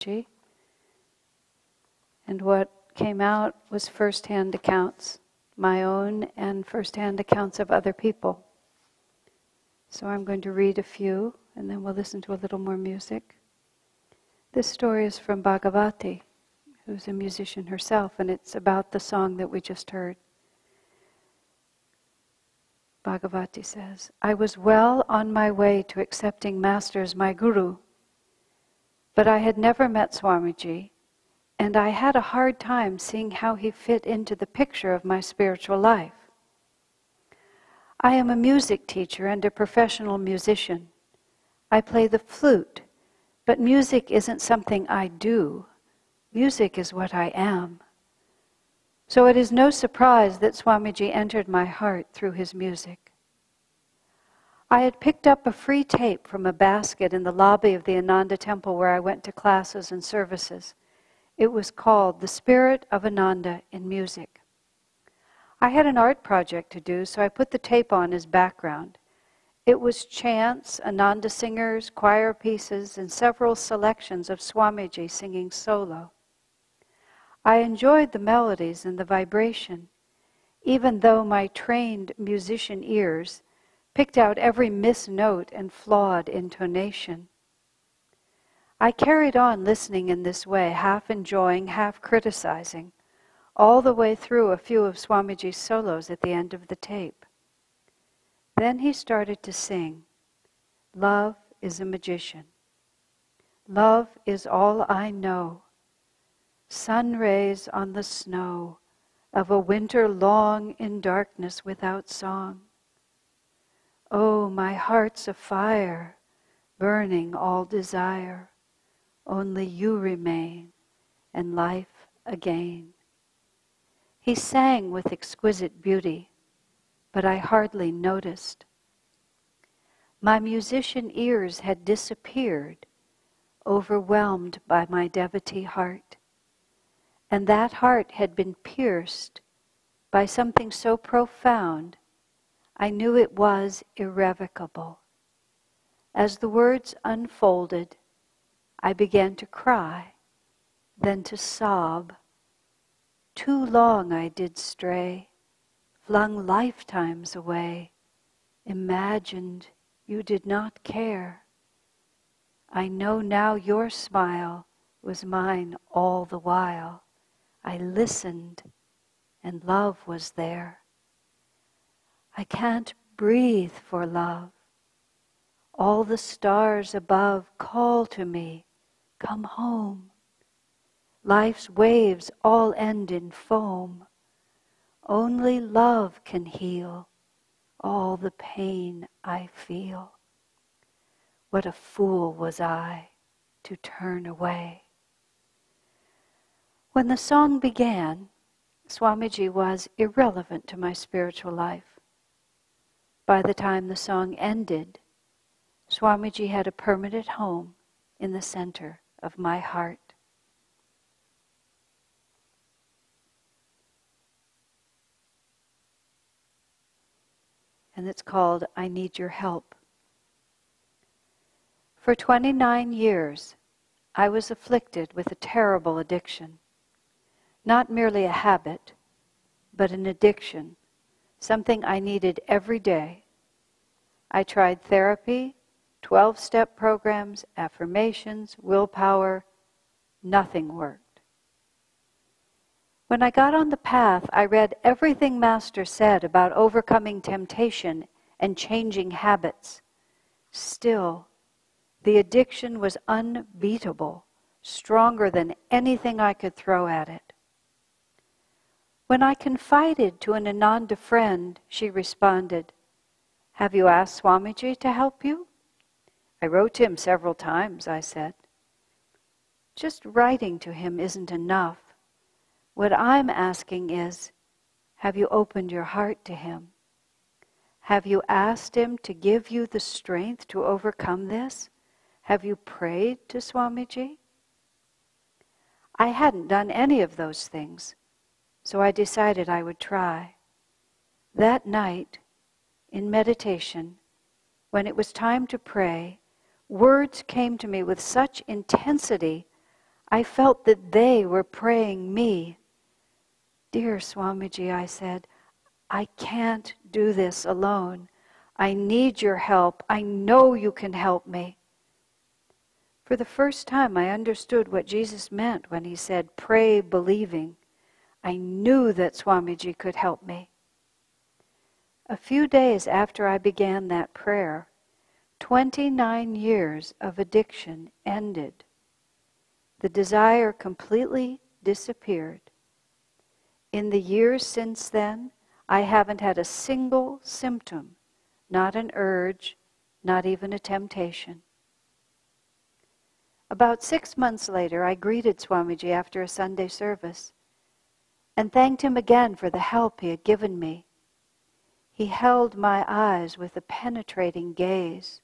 Swamiji. And what came out was first-hand accounts, my own and first-hand accounts of other people. So I'm going to read a few, and then we'll listen to a little more music. This story is from Bhagavati, who's a musician herself, and it's about the song that we just heard. Bhagavati says, I was well on my way to accepting Master as my Guru, but I had never met Swamiji, and I had a hard time seeing how he fit into the picture of my spiritual life. I am a music teacher and a professional musician. I play the flute, but music isn't something I do. Music is what I am. So it is no surprise that Swamiji entered my heart through his music. I had picked up a free tape from a basket in the lobby of the Ananda temple where I went to classes and services. It was called The Spirit of Ananda in Music. I had an art project to do, so I put the tape on as background. It was chants, Ananda singers, choir pieces, and several selections of Swamiji singing solo. I enjoyed the melodies and the vibration, even though my trained musician ears picked out every misnote and flawed intonation. I carried on listening in this way, half enjoying, half criticizing, all the way through a few of Swamiji's solos at the end of the tape. Then he started to sing, Love is a magician. Love is all I know. Sun rays on the snow of a winter long in darkness without song. Oh, my heart's afire, burning all desire. Only you remain, and life again. He sang with exquisite beauty, but I hardly noticed. My musician ears had disappeared, overwhelmed by my devotee heart. And that heart had been pierced by something so profound, I knew it was irrevocable. As the words unfolded, I began to cry, then to sob. Too long I did stray, flung lifetimes away, imagined you did not care. I know now your smile was mine all the while. I listened, and love was there. I can't breathe for love. All the stars above call to me, come home. Life's waves all end in foam. Only love can heal all the pain I feel. What a fool was I to turn away. When the song began, Swamiji was irrelevant to my spiritual life. By the time the song ended, Swamiji had a permanent home in the center of my heart. And it's called I Need Your Help. For 29 years, I was afflicted with a terrible addiction. Not merely a habit, but an addiction, something I needed every day. I tried therapy, 12-step programs, affirmations, willpower. Nothing worked. When I got on the path, I read everything Master said about overcoming temptation and changing habits. Still, the addiction was unbeatable, stronger than anything I could throw at it. When I confided to an Ananda friend, she responded, "Have you asked Swamiji to help you?" "I wrote to him several times," I said. "Just writing to him isn't enough. What I'm asking is, have you opened your heart to him? Have you asked him to give you the strength to overcome this? Have you prayed to Swamiji?" I hadn't done any of those things, so I decided I would try. That night, in meditation, when it was time to pray, words came to me with such intensity, I felt that they were praying me. Dear Swamiji, I said, I can't do this alone. I need your help. I know you can help me. For the first time, I understood what Jesus meant when he said, pray believing. I knew that Swamiji could help me. A few days after I began that prayer, 29 years of addiction ended. The desire completely disappeared. In the years since then, I haven't had a single symptom, not an urge, not even a temptation. About 6 months later, I greeted Swamiji after a Sunday service and thanked him again for the help he had given me. He held my eyes with a penetrating gaze.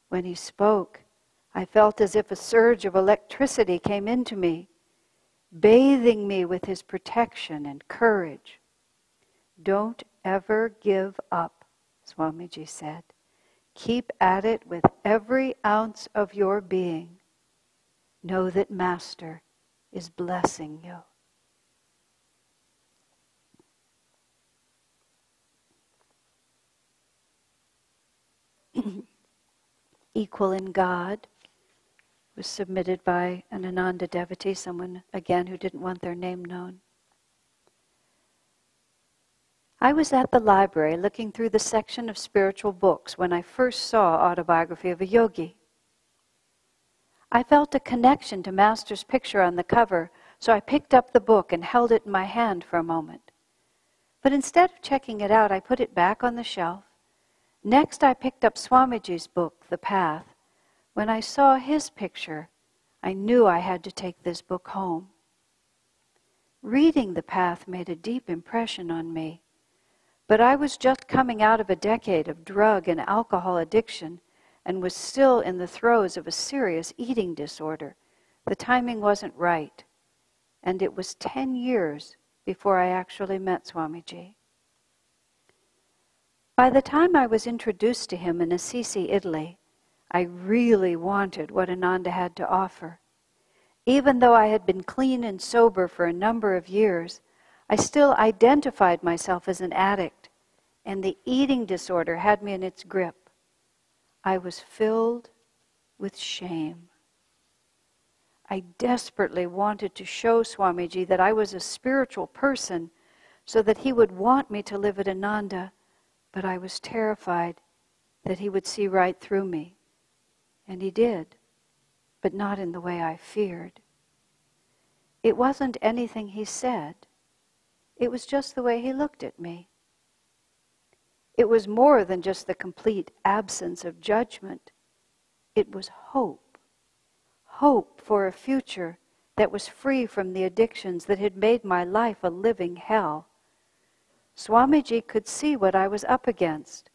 When he spoke, I felt as if a surge of electricity came into me, bathing me with his protection and courage. Don't ever give up, Swamiji said. Keep at it with every ounce of your being. Know that Master is blessing you. Equal in God was submitted by an Ananda devotee, someone, again, who didn't want their name known. I was at the library looking through the section of spiritual books when I first saw Autobiography of a Yogi. I felt a connection to Master's picture on the cover, so I picked up the book and held it in my hand for a moment. But instead of checking it out, I put it back on the shelf. Next, I picked up Swamiji's book, The Path. When I saw his picture, I knew I had to take this book home. Reading The Path made a deep impression on me. But I was just coming out of a decade of drug and alcohol addiction and was still in the throes of a serious eating disorder. The timing wasn't right, and it was 10 years before I actually met Swamiji. By the time I was introduced to him in Assisi, Italy, I really wanted what Ananda had to offer. Even though I had been clean and sober for a number of years, I still identified myself as an addict, and the eating disorder had me in its grip. I was filled with shame. I desperately wanted to show Swamiji that I was a spiritual person so that he would want me to live at Ananda, but I was terrified that he would see right through me. And he did, but not in the way I feared. It wasn't anything he said. It was just the way he looked at me. It was more than just the complete absence of judgment. It was hope. Hope for a future that was free from the addictions that had made my life a living hell. Swamiji could see what I was up against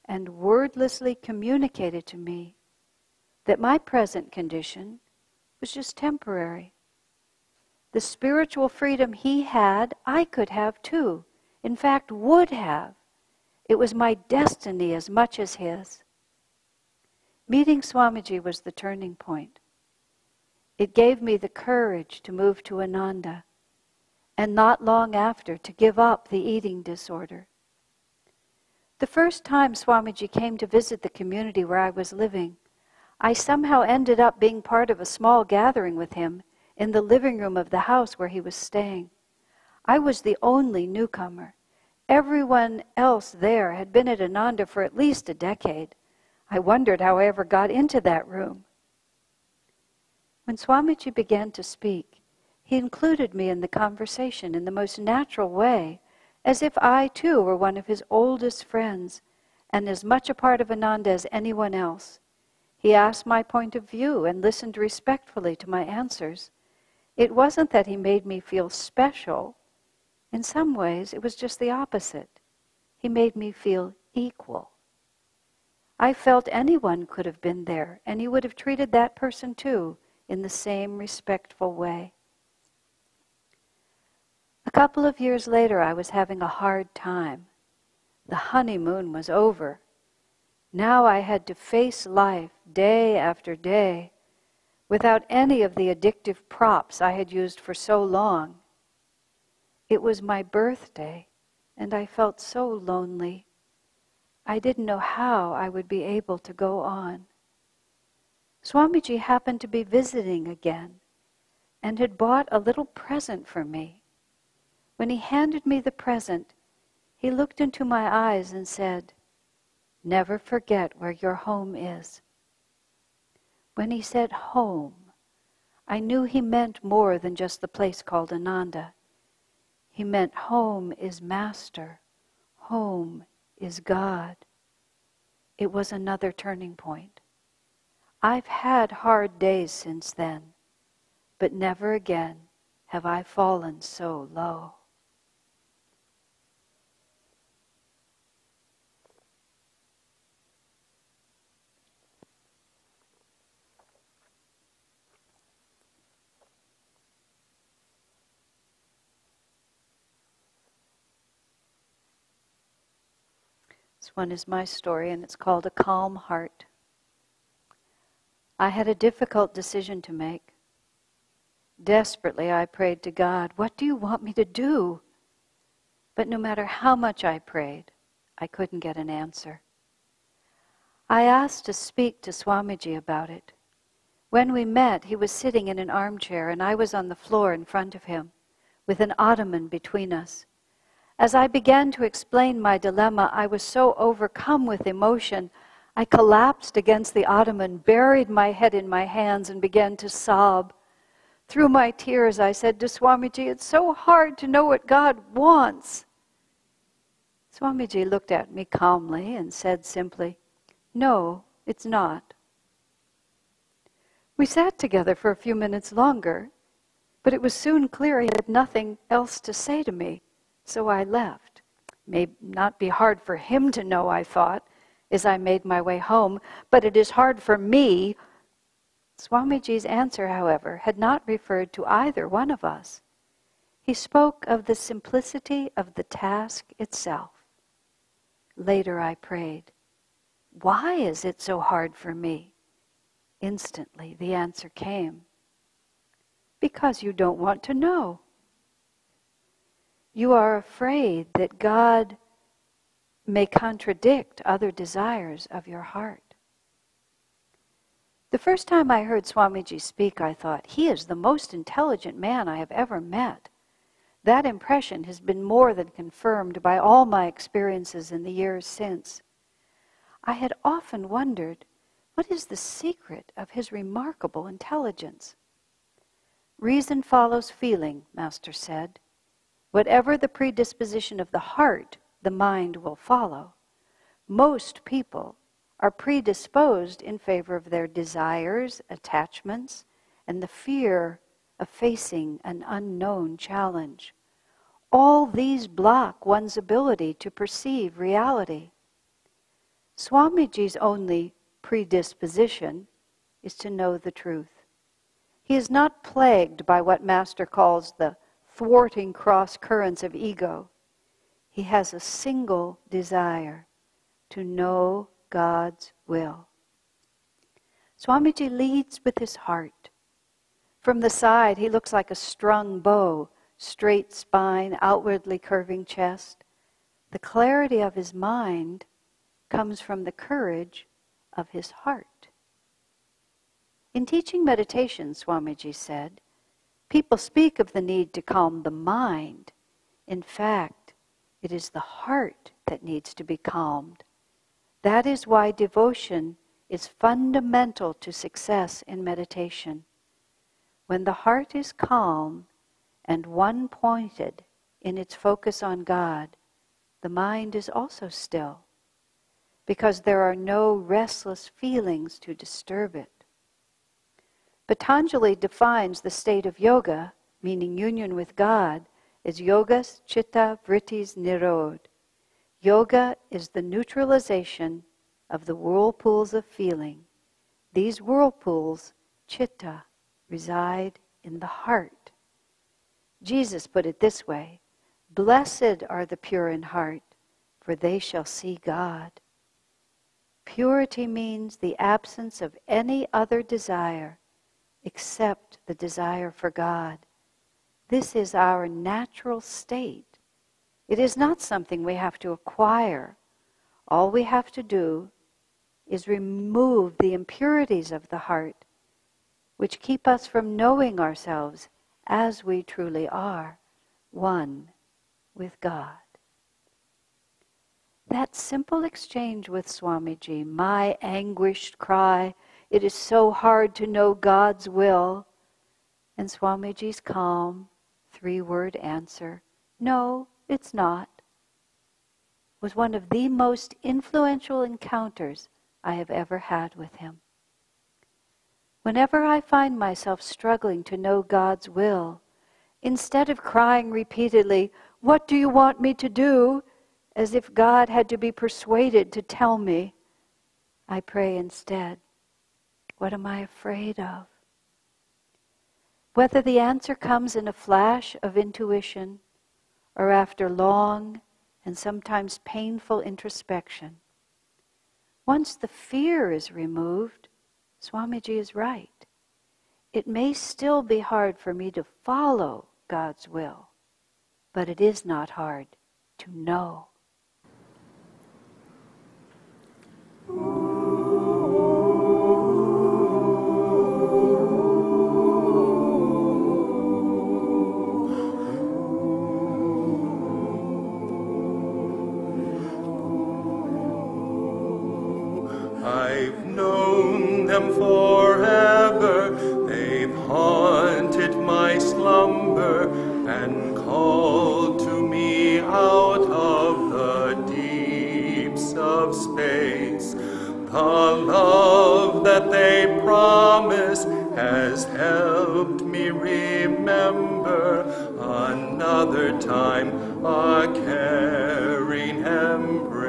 and wordlessly communicated to me that my present condition was just temporary. The spiritual freedom he had, I could have too. In fact, would have. It was my destiny as much as his. Meeting Swamiji was the turning point. It gave me the courage to move to Ananda, and not long after to give up the eating disorder. The first time Swamiji came to visit the community where I was living, I somehow ended up being part of a small gathering with him in the living room of the house where he was staying. I was the only newcomer. Everyone else there had been at Ananda for at least a decade. I wondered how I ever got into that room. When Swamiji began to speak, he included me in the conversation in the most natural way, as if I too were one of his oldest friends and as much a part of Ananda as anyone else. He asked my point of view and listened respectfully to my answers. It wasn't that he made me feel special. In some ways, it was just the opposite. He made me feel equal. I felt anyone could have been there, and he would have treated that person too in the same respectful way. A couple of years later, I was having a hard time. The honeymoon was over. Now I had to face life day after day. without any of the addictive props I had used for so long. It was my birthday, and I felt so lonely. I didn't know how I would be able to go on. Swamiji happened to be visiting again and had bought a little present for me. When he handed me the present, he looked into my eyes and said, "Never forget where your home is." When he said home, I knew he meant more than just the place called Ananda. He meant home is Master, home is God. It was another turning point. I've had hard days since then, but never again have I fallen so low. This one is my story, and it's called A Calm Heart. I had a difficult decision to make. Desperately, I prayed to God, "What do you want me to do?" But no matter how much I prayed, I couldn't get an answer. I asked to speak to Swamiji about it. When we met, he was sitting in an armchair, and I was on the floor in front of him, with an ottoman between us. As I began to explain my dilemma, I was so overcome with emotion, I collapsed against the ottoman, buried my head in my hands, and began to sob. Through my tears, I said to Swamiji, "It's so hard to know what God wants." Swamiji looked at me calmly and said simply, "No, it's not." We sat together for a few minutes longer, but it was soon clear he had nothing else to say to me, so I left. May not be hard for him to know, I thought, as I made my way home, but it is hard for me. Swamiji's answer, however, had not referred to either one of us. He spoke of the simplicity of the task itself. Later I prayed, "Why is it so hard for me?" Instantly the answer came, "Because you don't want to know. You are afraid that God may contradict other desires of your heart." The first time I heard Swamiji speak, I thought, he is the most intelligent man I have ever met. That impression has been more than confirmed by all my experiences in the years since. I had often wondered, what is the secret of his remarkable intelligence? Reason follows feeling, Master said. Whatever the predisposition of the heart, the mind will follow. Most people are predisposed in favor of their desires, attachments, and the fear of facing an unknown challenge. All these block one's ability to perceive reality. Swamiji's only predisposition is to know the truth. He is not plagued by what Master calls the thwarting cross currents of ego. He has a single desire, to know God's will. Swamiji leads with his heart. From the side, he looks like a strung bow, straight spine, outwardly curving chest. The clarity of his mind comes from the courage of his heart. In teaching meditation, Swamiji said, people speak of the need to calm the mind. In fact, it is the heart that needs to be calmed. That is why devotion is fundamental to success in meditation. When the heart is calm and one-pointed in its focus on God, the mind is also still, because there are no restless feelings to disturb it. Patanjali defines the state of yoga, meaning union with God, as yogas chitta vrittis nirod. Yoga is the neutralization of the whirlpools of feeling. These whirlpools, chitta, reside in the heart. Jesus put it this way, "Blessed are the pure in heart, for they shall see God." Purity means the absence of any other desire except the desire for God. This is our natural state. It is not something we have to acquire. All we have to do is remove the impurities of the heart, which keep us from knowing ourselves as we truly are, one with God. That simple exchange with Swamiji, my anguished cry, it is so hard to know God's will, and Swamiji's calm, 3-word answer, no, it's not, was one of the most influential encounters I have ever had with him. Whenever I find myself struggling to know God's will, instead of crying repeatedly, "What do you want me to do?" as if God had to be persuaded to tell me, I pray instead, "What am I afraid of?" Whether the answer comes in a flash of intuition or after long and sometimes painful introspection, once the fear is removed, Swamiji is right. It may still be hard for me to follow God's will, but it is not hard to know. I've known them forever, they've haunted my slumber and called to me out of the deeps of space. The love that they promise has helped me remember another time a caring embrace.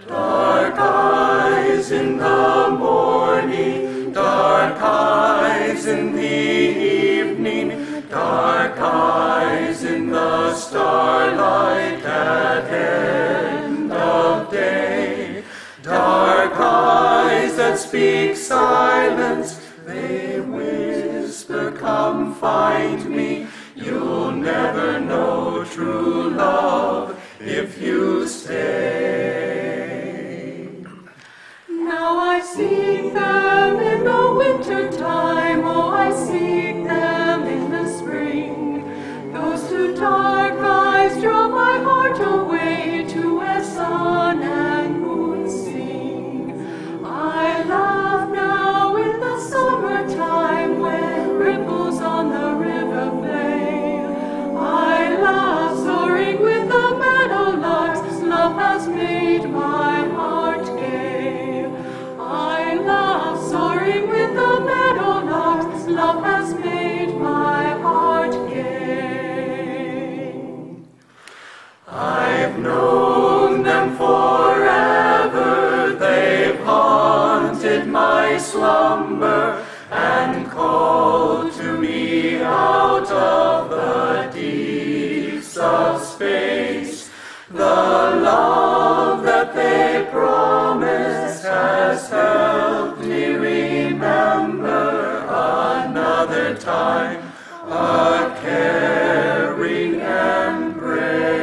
Dark eyes in the morning, dark eyes in the evening, dark eyes in the starlight at end of day. Dark eyes that speak silence, they whisper, "Come find me." You'll never know true love if you stay. Now I seek them in the winter time, oh, I seek them in the spring. Those two dark eyes draw my heart away to where sun and moon sing. I laugh now in the summertime when ripples on the river play. I laugh soaring with the meadowlarks, love has made my heart gay. I laugh soaring with the meadowlarks, love has made my heart gay. I've known them forever, they've haunted my slumber and called to me out of the deeps of space. The love that they promise has helped me remember another time a caring embrace.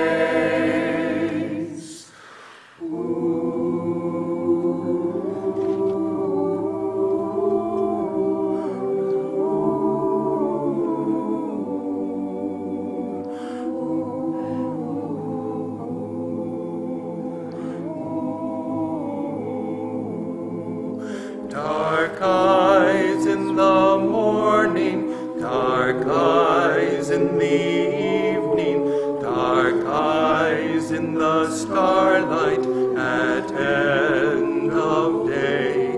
Dark eyes in the morning, dark eyes in the evening, dark eyes in the starlight at end of day.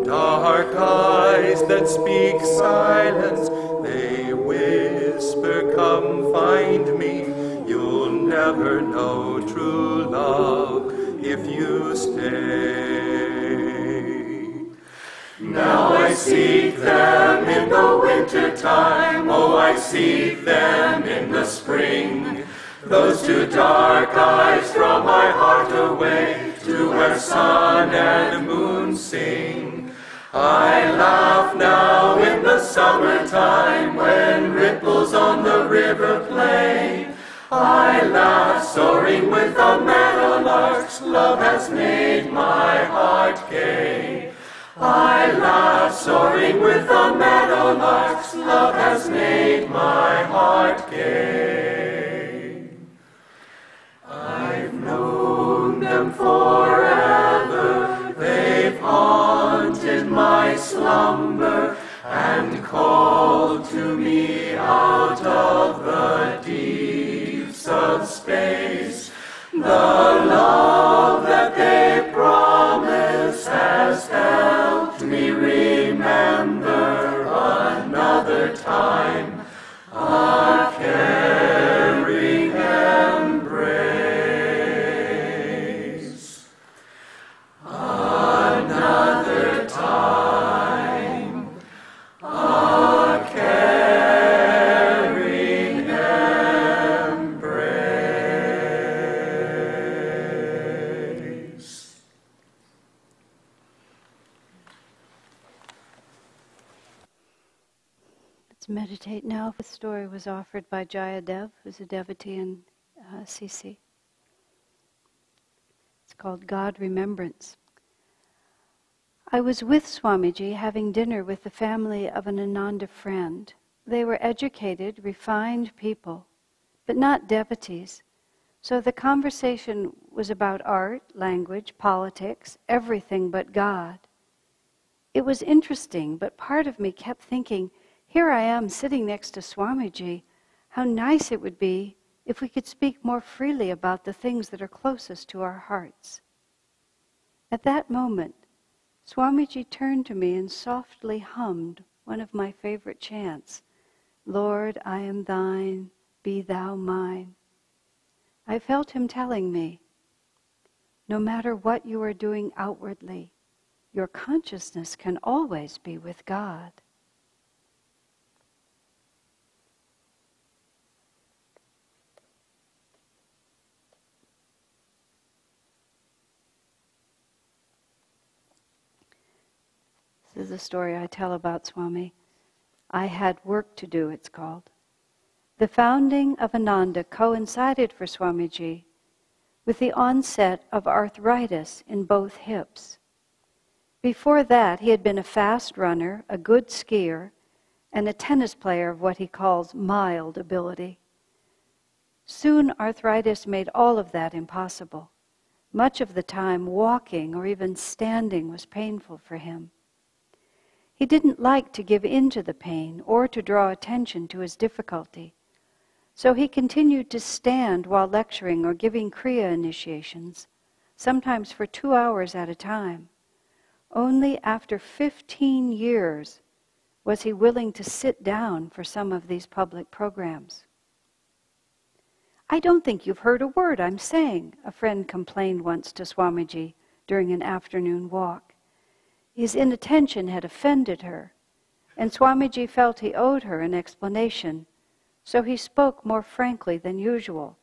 Dark eyes that speak silence, they whisper, "Come find me." You'll never know true love if you stay. Now I seek them in the winter time, oh, I seek them in the spring. Those two dark eyes draw my heart away to where sun and moon sing. I laugh now in the summertime when ripples on the river play. I laugh soaring with the meadowlarks, love has made my heart gay. I laugh soaring with the meadowlarks, love has made my heart gay. I've known them forever, they've haunted my slumber and called to me out of the deeps of space. The love that they promise has helped me remember another time, a caring embrace. Another time, a caring embrace. Let's meditate now. The story was offered by Jayadev, who's a devotee in CC. It's called God Remembrance. I was with Swamiji having dinner with the family of an Ananda friend. They were educated, refined people, but not devotees. So the conversation was about art, language, politics, everything but God. It was interesting, but part of me kept thinking, here I am sitting next to Swamiji. How nice it would be if we could speak more freely about the things that are closest to our hearts. At that moment, Swamiji turned to me and softly hummed one of my favorite chants, Lord, I am thine, be thou mine. I felt him telling me, no matter what you are doing outwardly, your consciousness can always be with God. This is a story I tell about Swami. I had work to do, it's called. The founding of Ananda coincided for Swamiji with the onset of arthritis in both hips. Before that, he had been a fast runner, a good skier, and a tennis player of what he calls mild ability. Soon, arthritis made all of that impossible. Much of the time, walking or even standing was painful for him. He didn't like to give in to the pain or to draw attention to his difficulty. So he continued to stand while lecturing or giving Kriya initiations, sometimes for 2 hours at a time. Only after 15 years was he willing to sit down for some of these public programs. I don't think you've heard a word I'm saying, a friend complained once to Swamiji during an afternoon walk. His inattention had offended her, and Swamiji felt he owed her an explanation, so he spoke more frankly than usual.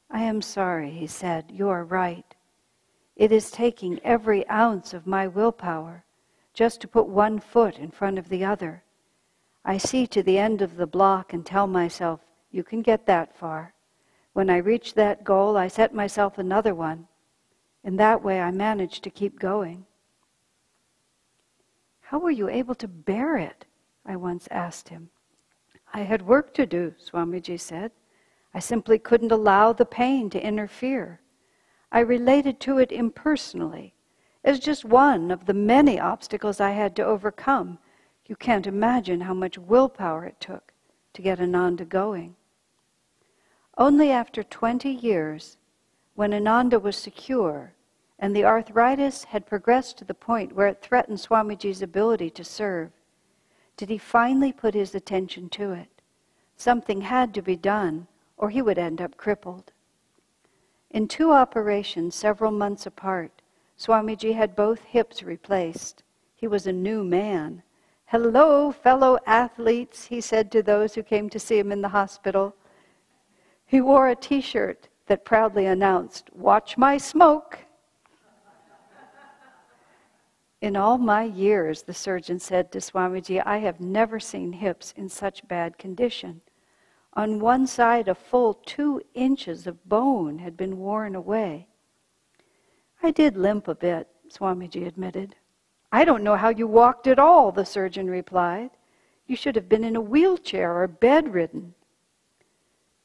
I am sorry, he said, you are right. It is taking every ounce of my willpower just to put one foot in front of the other. I see to the end of the block and tell myself, you can get that far. When I reach that goal, I set myself another one. In that way, I manage to keep going. How were you able to bear it? I once asked him. I had work to do, Swamiji said. I simply couldn't allow the pain to interfere. I related to it impersonally, as just one of the many obstacles I had to overcome. You can't imagine how much willpower it took to get Ananda going. Only after 20 years, when Ananda was secure and the arthritis had progressed to the point where it threatened Swamiji's ability to serve, did he finally put his attention to it. Something had to be done, or he would end up crippled. In 2 operations several months apart, Swamiji had both hips replaced. He was a new man. Hello, fellow athletes, he said to those who came to see him in the hospital. He wore a t-shirt that proudly announced, "Watch my smoke." In all my years, the surgeon said to Swamiji, I have never seen hips in such bad condition. On one side, a full 2 inches of bone had been worn away. I did limp a bit, Swamiji admitted. I don't know how you walked at all, the surgeon replied. You should have been in a wheelchair or bedridden.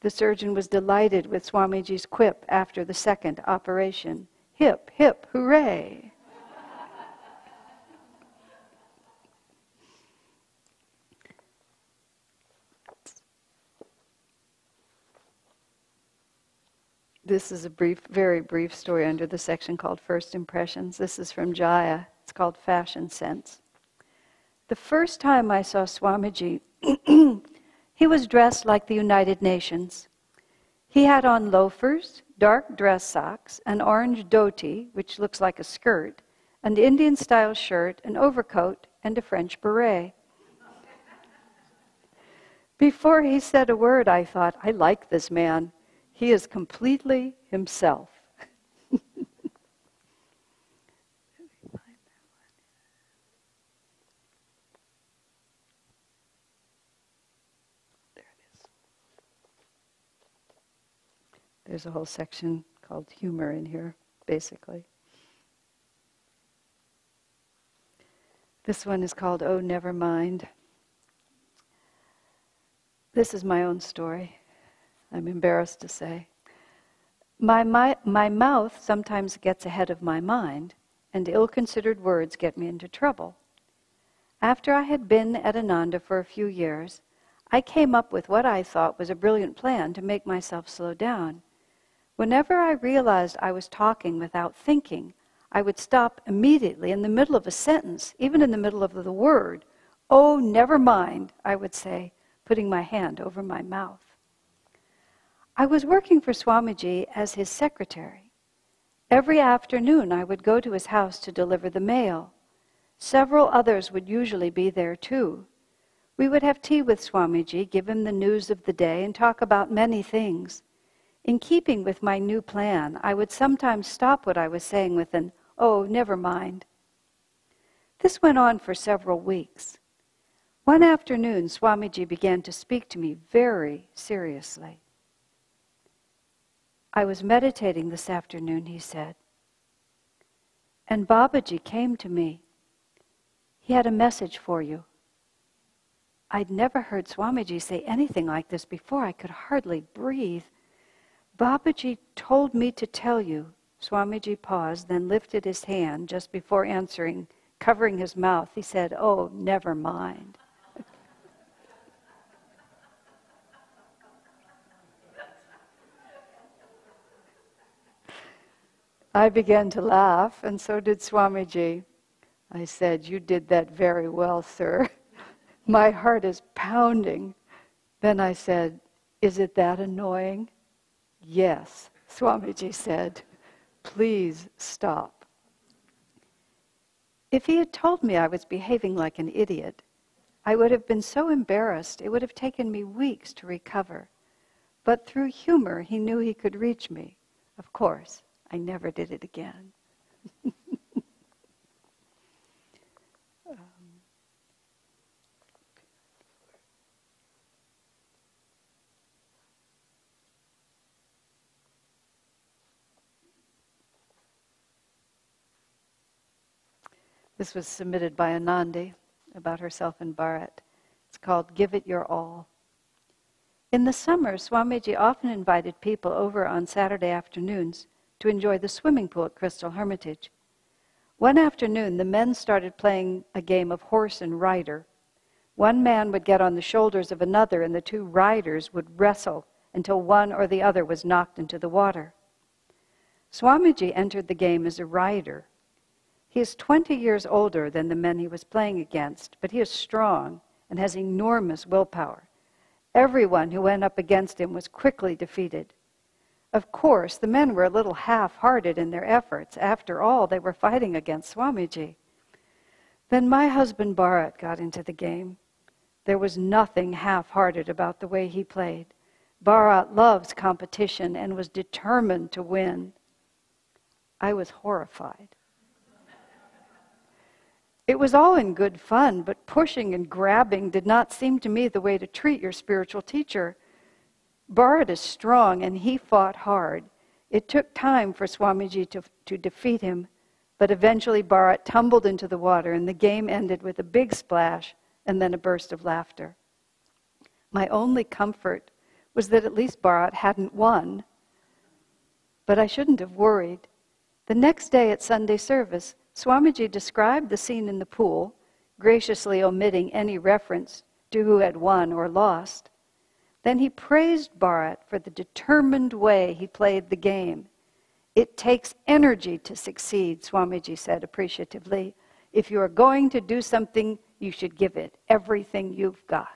The surgeon was delighted with Swamiji's quip after the second operation. Hip, hip, hooray! This is a brief, very brief story under the section called First Impressions. This is from Jaya. It's called Fashion Sense. The first time I saw Swamiji, he was dressed like the United Nations. He had on loafers, dark dress socks, an orange dhoti, which looks like a skirt, an Indian-style shirt, an overcoat, and a French beret. Before he said a word, I thought, I like this man. He is completely himself. There's a whole section called humor in here, basically. This one is called Oh, Never Mind. This is my own story, I'm embarrassed to say. My mouth sometimes gets ahead of my mind, and ill-considered words get me into trouble. After I had been at Ananda for a few years, I came up with what I thought was a brilliant plan to make myself slow down. Whenever I realized I was talking without thinking, I would stop immediately in the middle of a sentence, even in the middle of the word. Oh, never mind, I would say, putting my hand over my mouth. I was working for Swamiji as his secretary. Every afternoon I would go to his house to deliver the mail. Several others would usually be there too. We would have tea with Swamiji, give him the news of the day, and talk about many things. In keeping with my new plan, I would sometimes stop what I was saying with an, oh, never mind. This went on for several weeks. One afternoon, Swamiji began to speak to me very seriously. I was meditating this afternoon, he said, and Babaji came to me. He had a message for you. I'd never heard Swamiji say anything like this before. I could hardly breathe. Babaji told me to tell you. Swamiji paused, then lifted his hand just before answering, covering his mouth. He said, oh, never mind. I began to laugh, and so did Swamiji. I said, you did that very well, sir. My heart is pounding. Then I said, is it that annoying? Yes, Swamiji said, please stop. If he had told me I was behaving like an idiot, I would have been so embarrassed it would have taken me weeks to recover. But through humor, he knew he could reach me. Of course, I never did it again. This was submitted by Anandi about herself in Bharat. It's called Give It Your All. In the summer, Swamiji often invited people over on Saturday afternoons to enjoy the swimming pool at Crystal Hermitage. One afternoon, the men started playing a game of horse and rider. One man would get on the shoulders of another, and the two riders would wrestle until one or the other was knocked into the water. Swamiji entered the game as a rider. He is 20 years older than the men he was playing against, but he is strong and has enormous willpower. Everyone who went up against him was quickly defeated. Of course, the men were a little half-hearted in their efforts. After all, they were fighting against Swamiji. Then my husband Bharat got into the game. There was nothing half-hearted about the way he played. Bharat loves competition and was determined to win. I was horrified. It was all in good fun, but pushing and grabbing did not seem to me the way to treat your spiritual teacher. Bharat is strong, and he fought hard. It took time for Swamiji to defeat him, but eventually Bharat tumbled into the water, and the game ended with a big splash and then a burst of laughter. My only comfort was that at least Bharat hadn't won. But I shouldn't have worried. The next day at Sunday service, Swamiji described the scene in the pool, graciously omitting any reference to who had won or lost. Then he praised Bharat for the determined way he played the game. It takes energy to succeed, Swamiji said appreciatively. If you are going to do something, you should give it everything you've got.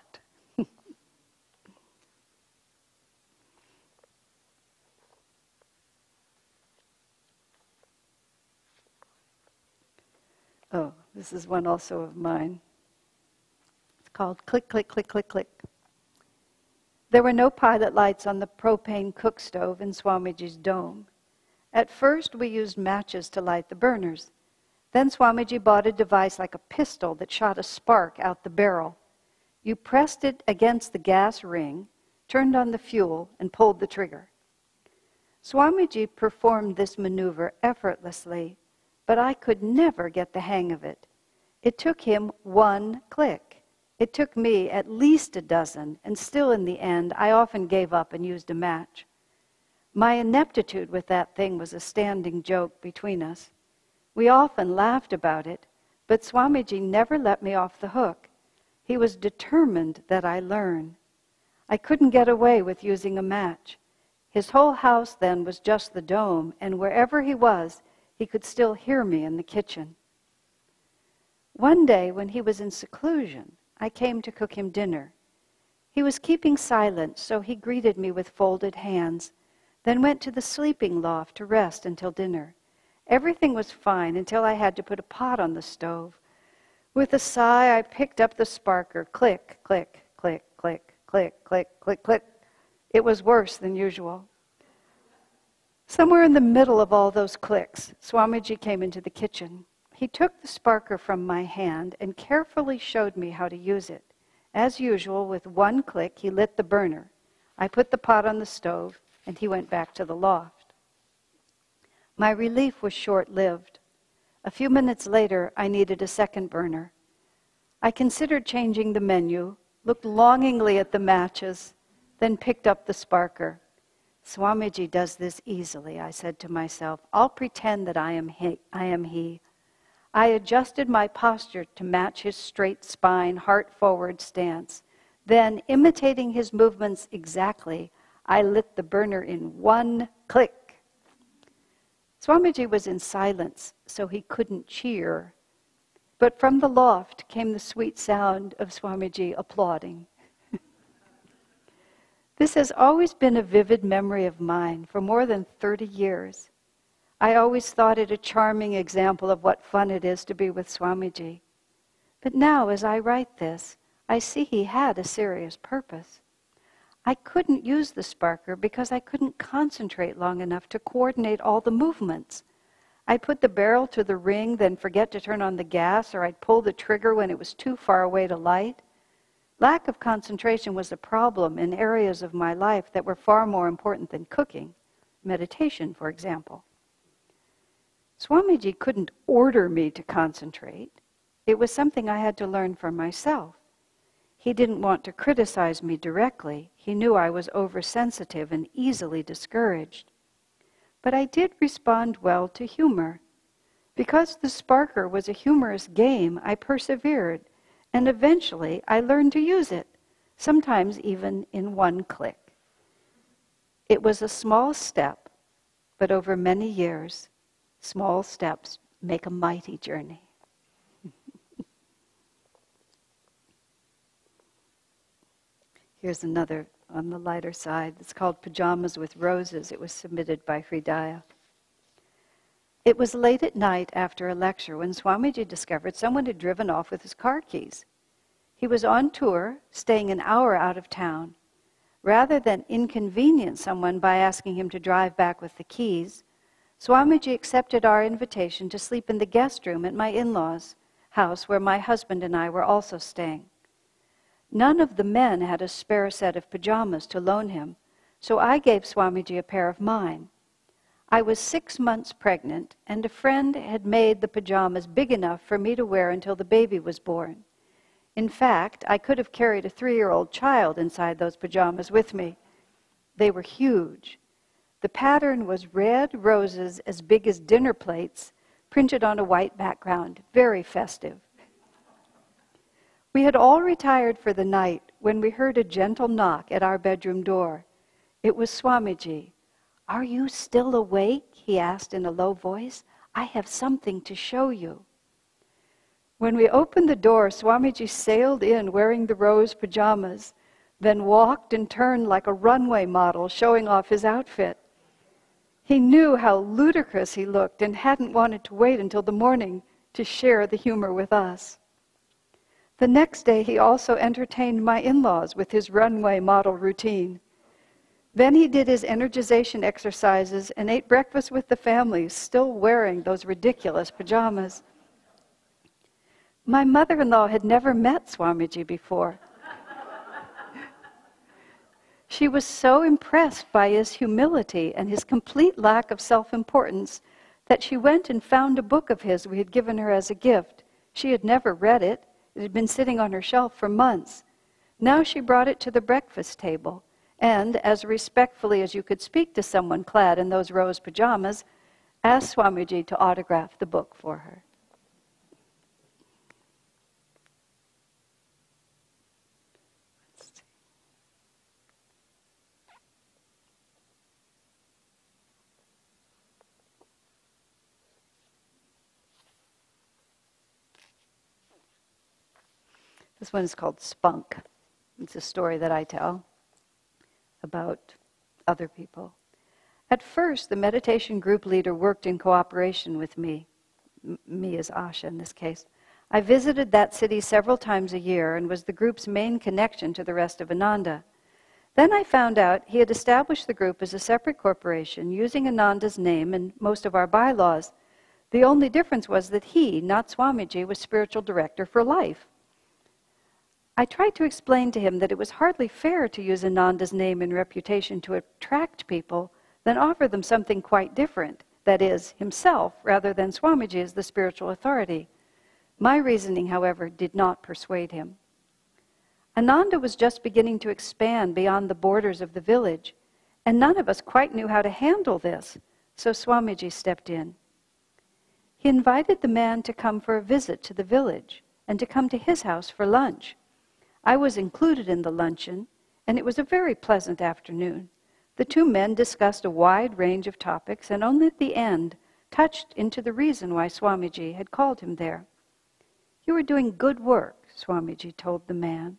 Oh, this is one also of mine. It's called Click, Click, Click, Click, Click. There were no pilot lights on the propane cook stove in Swamiji's dome. At first, we used matches to light the burners. Then Swamiji bought a device like a pistol that shot a spark out the barrel. You pressed it against the gas ring, turned on the fuel, and pulled the trigger. Swamiji performed this maneuver effortlessly, but I could never get the hang of it. It took him one click. It took me at least a dozen, and still in the end, I often gave up and used a match. My ineptitude with that thing was a standing joke between us. We often laughed about it, but Swamiji never let me off the hook. He was determined that I learn. I couldn't get away with using a match. His whole house then was just the dome, and wherever he was, he could still hear me in the kitchen. One day, when he was in seclusion, I came to cook him dinner. He was keeping silent, so he greeted me with folded hands, then went to the sleeping loft to rest until dinner. Everything was fine until I had to put a pot on the stove. With a sigh, I picked up the sparker. Click, click, click, click, click, click, click, click. It was worse than usual. Somewhere in the middle of all those clicks, Swamiji came into the kitchen. He took the sparker from my hand and carefully showed me how to use it. As usual, with one click, he lit the burner. I put the pot on the stove, and he went back to the loft. My relief was short-lived. A few minutes later, I needed a second burner. I considered changing the menu, looked longingly at the matches, then picked up the sparker. Swamiji does this easily, I said to myself. I'll pretend that I am he. I adjusted my posture to match his straight spine, heart-forward stance. Then, imitating his movements exactly, I lit the burner in one click. Swamiji was in silence, so he couldn't cheer. But from the loft came the sweet sound of Swamiji applauding. This has always been a vivid memory of mine for more than 30 years. I always thought it a charming example of what fun it is to be with Swamiji. But now, as I write this, I see he had a serious purpose. I couldn't use the sparker because I couldn't concentrate long enough to coordinate all the movements. I'd put the barrel to the ring, then forget to turn on the gas, or I'd pull the trigger when it was too far away to light. Lack of concentration was a problem in areas of my life that were far more important than cooking, meditation, for example. Swamiji couldn't order me to concentrate. It was something I had to learn for myself. He didn't want to criticize me directly. He knew I was oversensitive and easily discouraged. But I did respond well to humor. Because the sparker was a humorous game, I persevered. And eventually, I learned to use it, sometimes even in one click. It was a small step, but over many years, small steps make a mighty journey. Here's another on the lighter side. It's called Pajamas with Roses. It was submitted by Hridaya. It was late at night after a lecture when Swamiji discovered someone had driven off with his car keys. He was on tour, staying an hour out of town. Rather than inconvenience someone by asking him to drive back with the keys, Swamiji accepted our invitation to sleep in the guest room at my in-laws, house where my husband and I were also staying. None of the men had a spare set of pajamas to loan him, so I gave Swamiji a pair of mine. I was 6 months pregnant, and a friend had made the pajamas big enough for me to wear until the baby was born. In fact, I could have carried a 3-year-old child inside those pajamas with me. They were huge. The pattern was red roses as big as dinner plates, printed on a white background, very festive. We had all retired for the night when we heard a gentle knock at our bedroom door. It was Swamiji. "Are you still awake?" he asked in a low voice. "I have something to show you." When we opened the door, Swamiji sailed in wearing the rose pajamas, then walked and turned like a runway model, showing off his outfit. He knew how ludicrous he looked and hadn't wanted to wait until the morning to share the humor with us. The next day, he also entertained my in-laws with his runway model routine. Then he did his energization exercises and ate breakfast with the family, still wearing those ridiculous pajamas. My mother-in-law had never met Swamiji before. She was so impressed by his humility and his complete lack of self-importance that she went and found a book of his we had given her as a gift. She had never read it. It had been sitting on her shelf for months. Now she brought it to the breakfast table, and, as respectfully as you could speak to someone clad in those rose pajamas, asked Swamiji to autograph the book for her. This one is called Spunk. It's a story that I tell about other people. At first, the meditation group leader worked in cooperation with me. Me as Asha in this case. I visited that city several times a year and was the group's main connection to the rest of Ananda. Then I found out he had established the group as a separate corporation using Ananda's name and most of our bylaws. The only difference was that he, not Swamiji, was spiritual director for life. I tried to explain to him that it was hardly fair to use Ananda's name and reputation to attract people, then offer them something quite different, that is, himself, rather than Swamiji as the spiritual authority. My reasoning, however, did not persuade him. Ananda was just beginning to expand beyond the borders of the village, and none of us quite knew how to handle this, so Swamiji stepped in. He invited the man to come for a visit to the village and to come to his house for lunch. I was included in the luncheon, and it was a very pleasant afternoon. The two men discussed a wide range of topics, and only at the end touched into the reason why Swamiji had called him there. "You are doing good work," Swamiji told the man.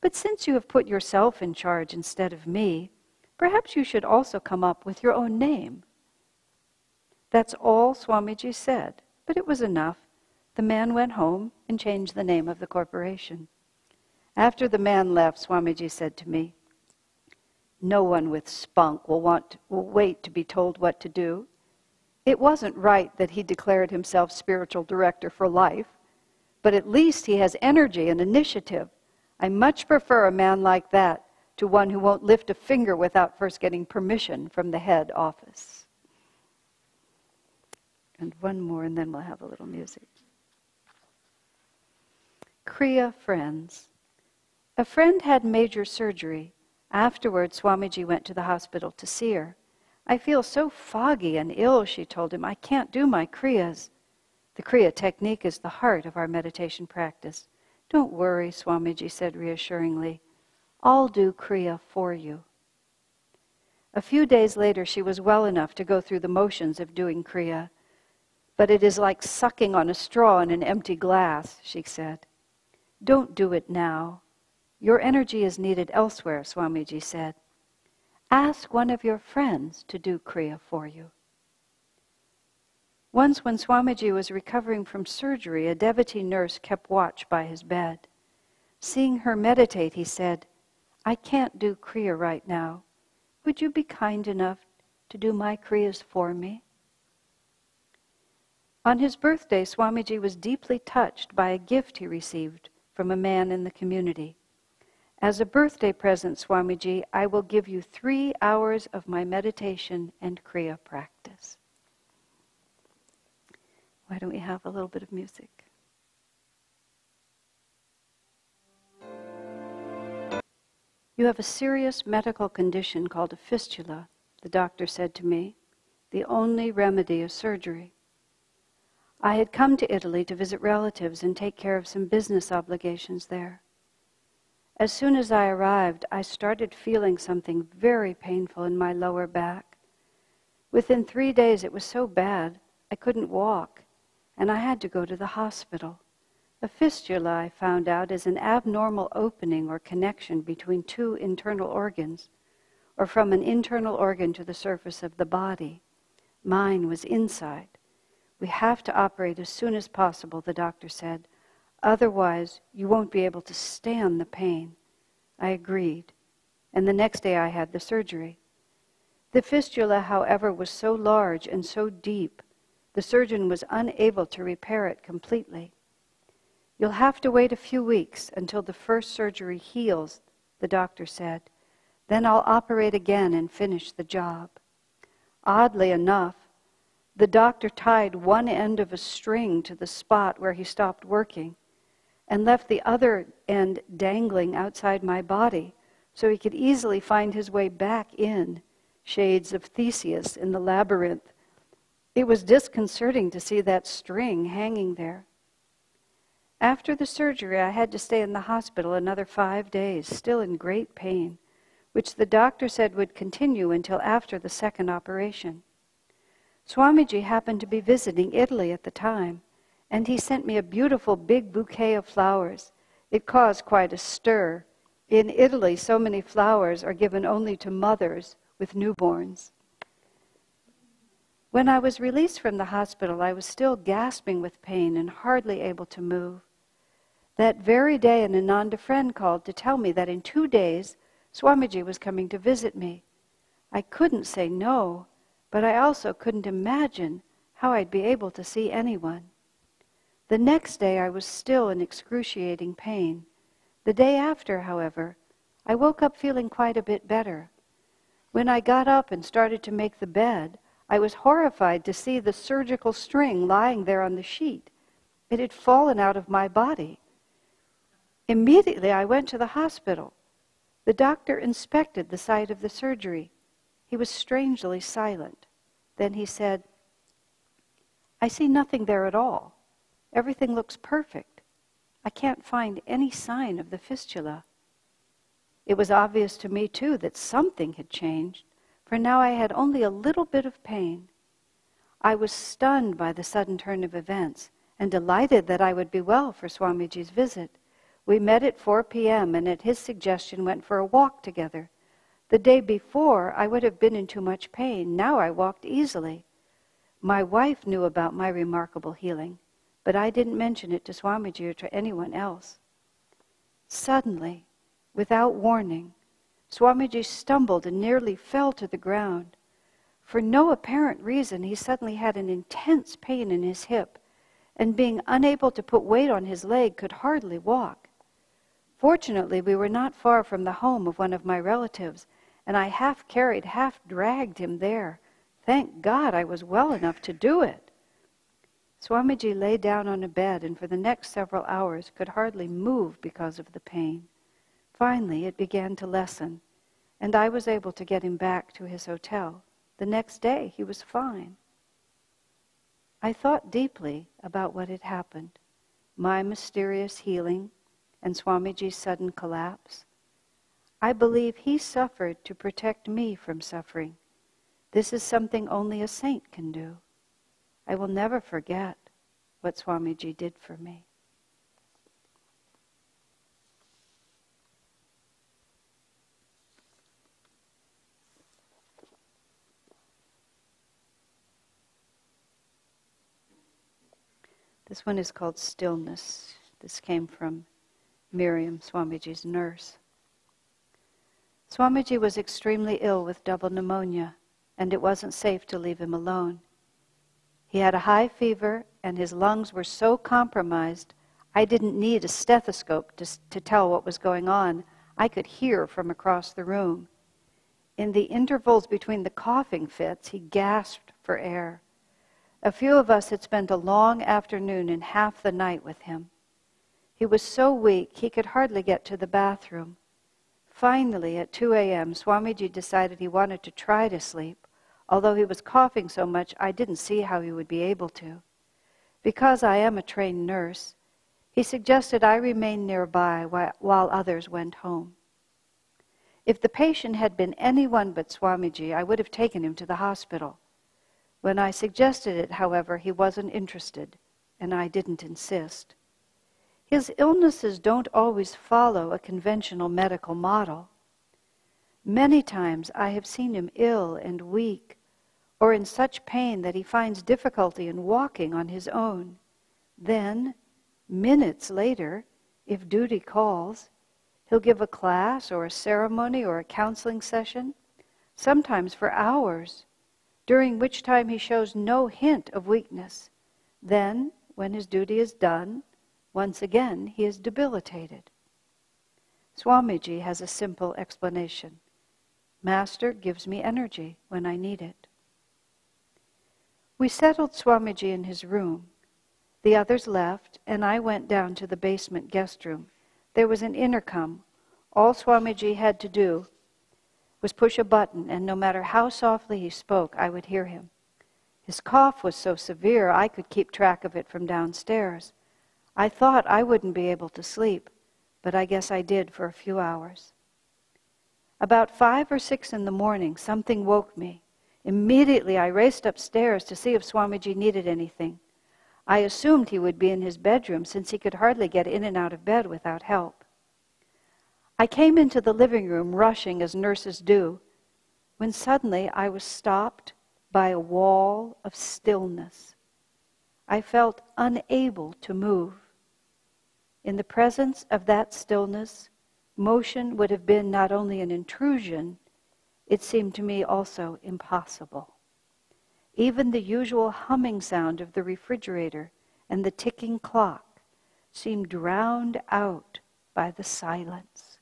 "But since you have put yourself in charge instead of me, perhaps you should also come up with your own name." That's all Swamiji said, but it was enough. The man went home and changed the name of the corporation. After the man left, Swamiji said to me, "No one with spunk will wait to be told what to do. It wasn't right that he declared himself spiritual director for life, but at least he has energy and initiative. I much prefer a man like that to one who won't lift a finger without first getting permission from the head office." And one more, and then we'll have a little music. Kriya Friends. A friend had major surgery. Afterwards, Swamiji went to the hospital to see her. "I feel so foggy and ill," she told him. "I can't do my Kriyas." The Kriya technique is the heart of our meditation practice. "Don't worry," Swamiji said reassuringly. "I'll do Kriya for you." A few days later, she was well enough to go through the motions of doing Kriya. "But it is like sucking on a straw in an empty glass," she said. "Don't do it now. Your energy is needed elsewhere," Swamiji said. "Ask one of your friends to do Kriya for you." Once when Swamiji was recovering from surgery, a devotee nurse kept watch by his bed. Seeing her meditate, he said, "I can't do Kriya right now. Would you be kind enough to do my Kriyas for me?" On his birthday, Swamiji was deeply touched by a gift he received from a man in the community. As a birthday present, Swamiji, I will give you 3 hours of my meditation and Kriya practice. Why don't we have a little bit of music? You have a serious medical condition called a fistula, the doctor said to me. The only remedy is surgery. I had come to Italy to visit relatives and take care of some business obligations there. As soon as I arrived, I started feeling something very painful in my lower back. Within 3 days, it was so bad, I couldn't walk, and I had to go to the hospital. A fistula, I found out, is an abnormal opening or connection between 2 internal organs, or from an internal organ to the surface of the body. Mine was inside. We have to operate as soon as possible, the doctor said. Otherwise, you won't be able to stand the pain. I agreed, and the next day I had the surgery. The fistula, however, was so large and so deep, the surgeon was unable to repair it completely. You'll have to wait a few weeks until the first surgery heals, the doctor said. Then I'll operate again and finish the job. Oddly enough, the doctor tied one end of a string to the spot where he stopped working and left the other end dangling outside my body so he could easily find his way back in, shades of Theseus in the labyrinth. It was disconcerting to see that string hanging there. After the surgery, I had to stay in the hospital another 5 days, still in great pain, which the doctor said would continue until after the second operation. Swamiji happened to be visiting Italy at the time, and he sent me a beautiful big bouquet of flowers. It caused quite a stir. In Italy, so many flowers are given only to mothers with newborns. When I was released from the hospital, I was still gasping with pain and hardly able to move. That very day, an Ananda friend called to tell me that in 2 days, Swamiji was coming to visit me. I couldn't say no, but I also couldn't imagine how I'd be able to see anyone. The next day, I was still in excruciating pain. The day after, however, I woke up feeling quite a bit better. When I got up and started to make the bed, I was horrified to see the surgical string lying there on the sheet. It had fallen out of my body. Immediately, I went to the hospital. The doctor inspected the site of the surgery. He was strangely silent. Then he said, "I see nothing there at all. Everything looks perfect. I can't find any sign of the fistula." It was obvious to me, too, that something had changed, for now I had only a little bit of pain. I was stunned by the sudden turn of events and delighted that I would be well for Swamiji's visit. We met at 4 p.m. and at his suggestion went for a walk together. The day before, I would have been in too much pain. Now I walked easily. My wife knew about my remarkable healing, but I didn't mention it to Swamiji or to anyone else. Suddenly, without warning, Swamiji stumbled and nearly fell to the ground. For no apparent reason, he suddenly had an intense pain in his hip, and being unable to put weight on his leg, could hardly walk. Fortunately, we were not far from the home of one of my relatives, and I half carried, half dragged him there. Thank God I was well enough to do it. Swamiji lay down on a bed and for the next several hours could hardly move because of the pain. Finally, it began to lessen, and I was able to get him back to his hotel. The next day, he was fine. I thought deeply about what had happened, my mysterious healing and Swamiji's sudden collapse. I believe he suffered to protect me from suffering. This is something only a saint can do. I will never forget what Swamiji did for me. This one is called Stillness. This came from Miriam, Swamiji's nurse. Swamiji was extremely ill with double pneumonia, and it wasn't safe to leave him alone. He had a high fever and his lungs were so compromised, I didn't need a stethoscope to tell what was going on. I could hear from across the room. In the intervals between the coughing fits, he gasped for air. A few of us had spent a long afternoon and half the night with him. He was so weak he could hardly get to the bathroom. Finally, at 2 a.m., Swamiji decided he wanted to try to sleep. Although he was coughing so much, I didn't see how he would be able to. Because I am a trained nurse, he suggested I remain nearby while others went home. If the patient had been anyone but Swamiji, I would have taken him to the hospital. When I suggested it, however, he wasn't interested, and I didn't insist. His illnesses don't always follow a conventional medical model. Many times I have seen him ill and weak, or in such pain that he finds difficulty in walking on his own. Then, minutes later, if duty calls, he'll give a class or a ceremony or a counseling session, sometimes for hours, during which time he shows no hint of weakness. Then, when his duty is done, once again he is debilitated. Swamiji has a simple explanation. Master gives me energy when I need it. We settled Swamiji in his room. The others left, and I went down to the basement guest room. There was an intercom. All Swamiji had to do was push a button, and no matter how softly he spoke, I would hear him. His cough was so severe, I could keep track of it from downstairs. I thought I wouldn't be able to sleep, but I guess I did for a few hours. About 5 or 6 in the morning, something woke me. Immediately, I raced upstairs to see if Swamiji needed anything. I assumed he would be in his bedroom, since he could hardly get in and out of bed without help. I came into the living room, rushing as nurses do, when suddenly I was stopped by a wall of stillness. I felt unable to move. In the presence of that stillness, motion would have been not only an intrusion, it seemed to me also impossible. Even the usual humming sound of the refrigerator and the ticking clock seemed drowned out by the silence.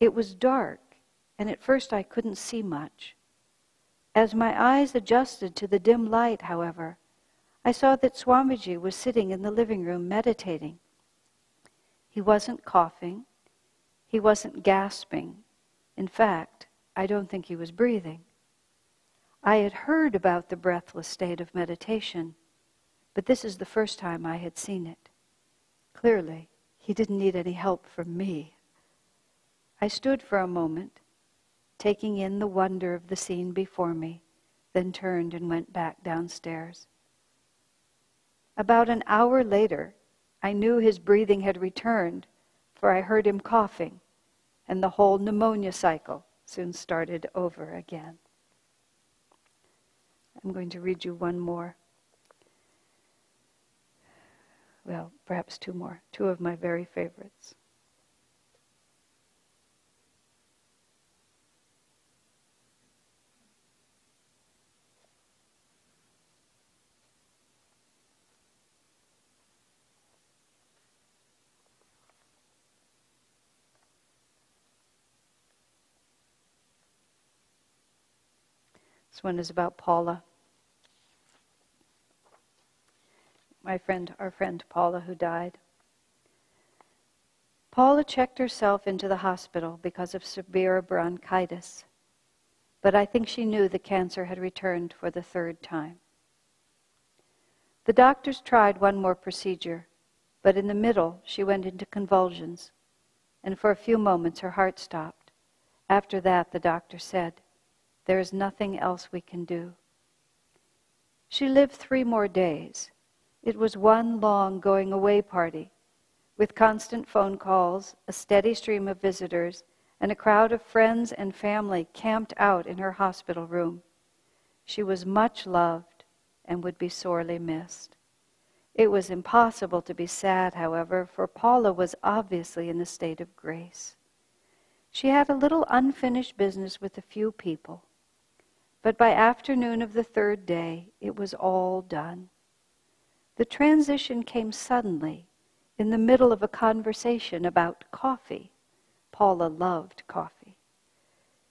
It was dark, and at first I couldn't see much. As my eyes adjusted to the dim light, however, I saw that Swamiji was sitting in the living room meditating. He wasn't coughing. He wasn't gasping. In fact, I don't think he was breathing. I had heard about the breathless state of meditation, but this is the first time I had seen it. Clearly, he didn't need any help from me. I stood for a moment, taking in the wonder of the scene before me, then turned and went back downstairs. About an hour later, I knew his breathing had returned, for I heard him coughing, and the whole pneumonia cycle soon started over again. I'm going to read you one more. Well, perhaps 2 more. 2 of my very favorites. This one is about Paula. Our friend Paula, who died. Paula checked herself into the hospital because of severe bronchitis, but I think she knew the cancer had returned for the 3rd time. The doctors tried one more procedure, but in the middle she went into convulsions, and for a few moments her heart stopped. After that, the doctor said, "There is nothing else we can do." She lived 3 more days. It was one long going-away party, with constant phone calls, a steady stream of visitors, and a crowd of friends and family camped out in her hospital room. She was much loved and would be sorely missed. It was impossible to be sad, however, for Paula was obviously in a state of grace. She had a little unfinished business with a few people, but by afternoon of the 3rd day, it was all done. The transition came suddenly, in the middle of a conversation about coffee. Paula loved coffee.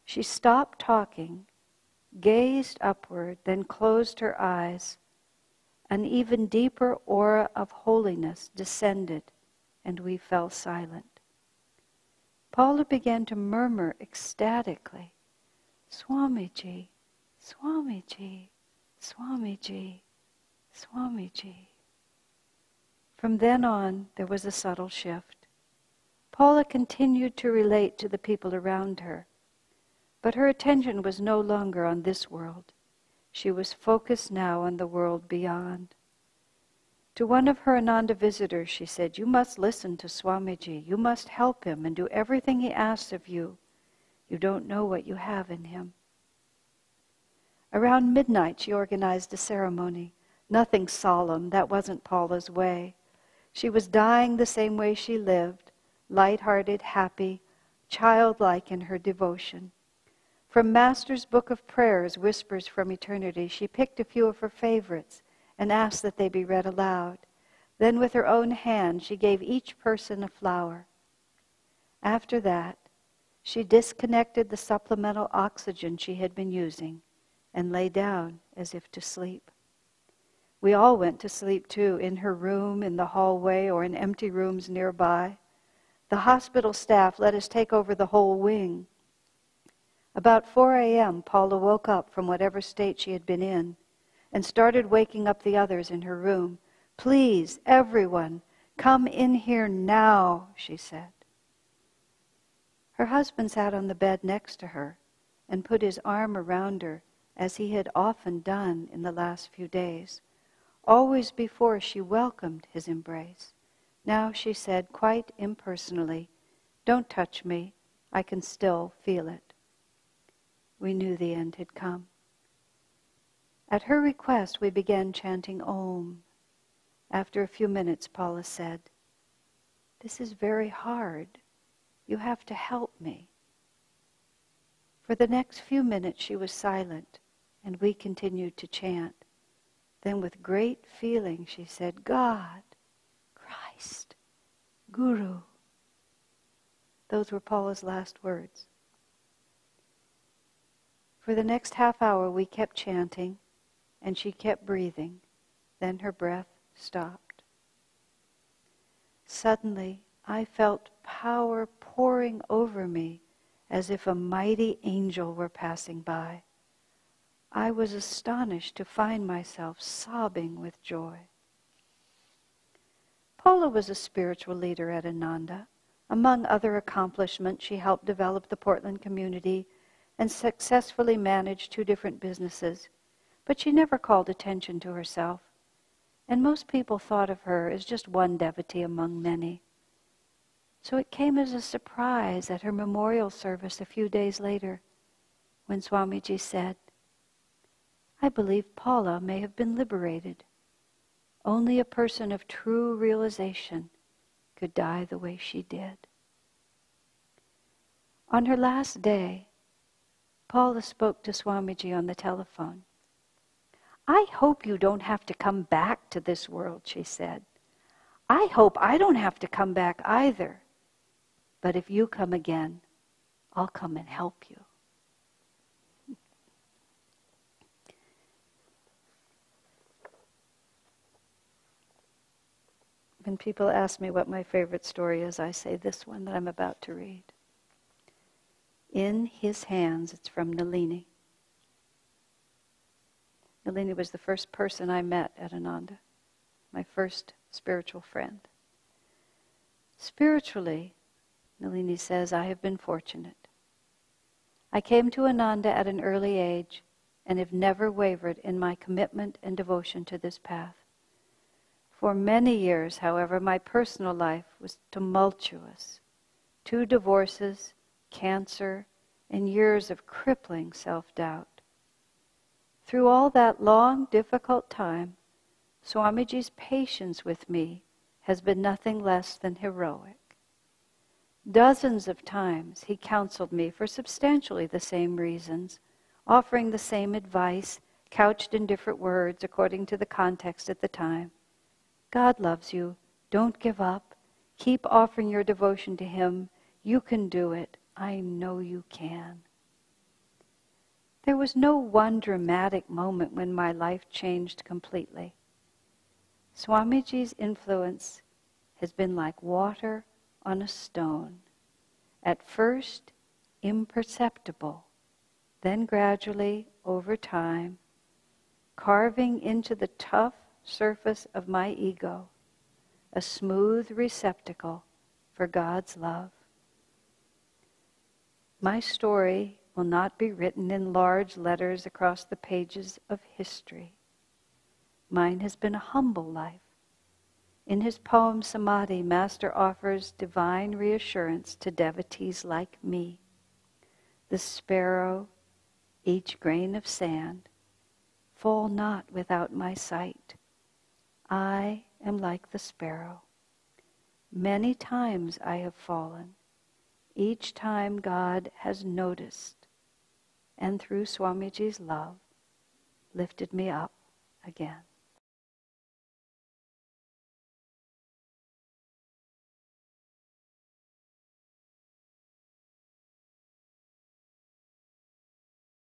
She stopped talking, gazed upward, then closed her eyes. An even deeper aura of holiness descended, and we fell silent. Paula began to murmur ecstatically, "Swamiji, Swamiji, Swamiji, Swamiji." From then on, there was a subtle shift. Paula continued to relate to the people around her, but her attention was no longer on this world. She was focused now on the world beyond. To one of her Ananda visitors, she said, "You must listen to Swamiji. You must help him and do everything he asks of you. You don't know what you have in him." Around midnight, she organized a ceremony. Nothing solemn, that wasn't Paula's way. She was dying the same way she lived, light-hearted, happy, childlike in her devotion. From Master's Book of Prayers, Whispers from Eternity, she picked a few of her favorites and asked that they be read aloud. Then with her own hand, she gave each person a flower. After that, she disconnected the supplemental oxygen she had been using and lay down as if to sleep. We all went to sleep too, in her room, in the hallway, or in empty rooms nearby. The hospital staff let us take over the whole wing. About 4 a.m., Paula woke up from whatever state she had been in and started waking up the others in her room. "Please, everyone, come in here now," she said. Her husband sat on the bed next to her and put his arm around her as he had often done in the last few days. Always before she welcomed his embrace. Now she said quite impersonally, "Don't touch me, I can still feel it." We knew the end had come. At her request, we began chanting Om. After a few minutes, Paula said, "This is very hard. You have to help me." For the next few minutes she was silent, and we continued to chant. Then with great feeling she said, "God, Christ, Guru." Those were Paula's last words. For the next half hour we kept chanting, and she kept breathing. Then her breath stopped. Suddenly I felt power pouring over me as if a mighty angel were passing by. I was astonished to find myself sobbing with joy. Paula was a spiritual leader at Ananda. Among other accomplishments, she helped develop the Portland community and successfully managed 2 different businesses. But she never called attention to herself, and most people thought of her as just one devotee among many. So it came as a surprise at her memorial service a few days later when Swamiji said, "I believe Paula may have been liberated. Only a person of true realization could die the way she did." On her last day, Paula spoke to Swamiji on the telephone. "I hope you don't have to come back to this world," she said. "I hope I don't have to come back either. But if you come again, I'll come and help you." When people ask me what my favorite story is, I say this one that I'm about to read. In His Hands, it's from Malini. Malini was the first person I met at Ananda, my first spiritual friend. Spiritually, Malini says, I have been fortunate. I came to Ananda at an early age and have never wavered in my commitment and devotion to this path. For many years, however, my personal life was tumultuous. 2 divorces, cancer, and years of crippling self-doubt. Through all that long, difficult time, Swamiji's patience with me has been nothing less than heroic. Dozens of times he counseled me for substantially the same reasons, offering the same advice, couched in different words according to the context at the time. God loves you. Don't give up. Keep offering your devotion to Him. You can do it. I know you can. There was no one dramatic moment when my life changed completely. Swamiji's influence has been like water on a stone. At first, imperceptible, then gradually, over time, carving into the tough surface of my ego, a smooth receptacle for God's love. My story will not be written in large letters across the pages of history. Mine has been a humble life. In his poem Samadhi, Master offers divine reassurance to devotees like me. The sparrow, each grain of sand, fall not without my sight. I am like the sparrow. Many times I have fallen. Each time God has noticed, and through Swamiji's love, lifted me up again.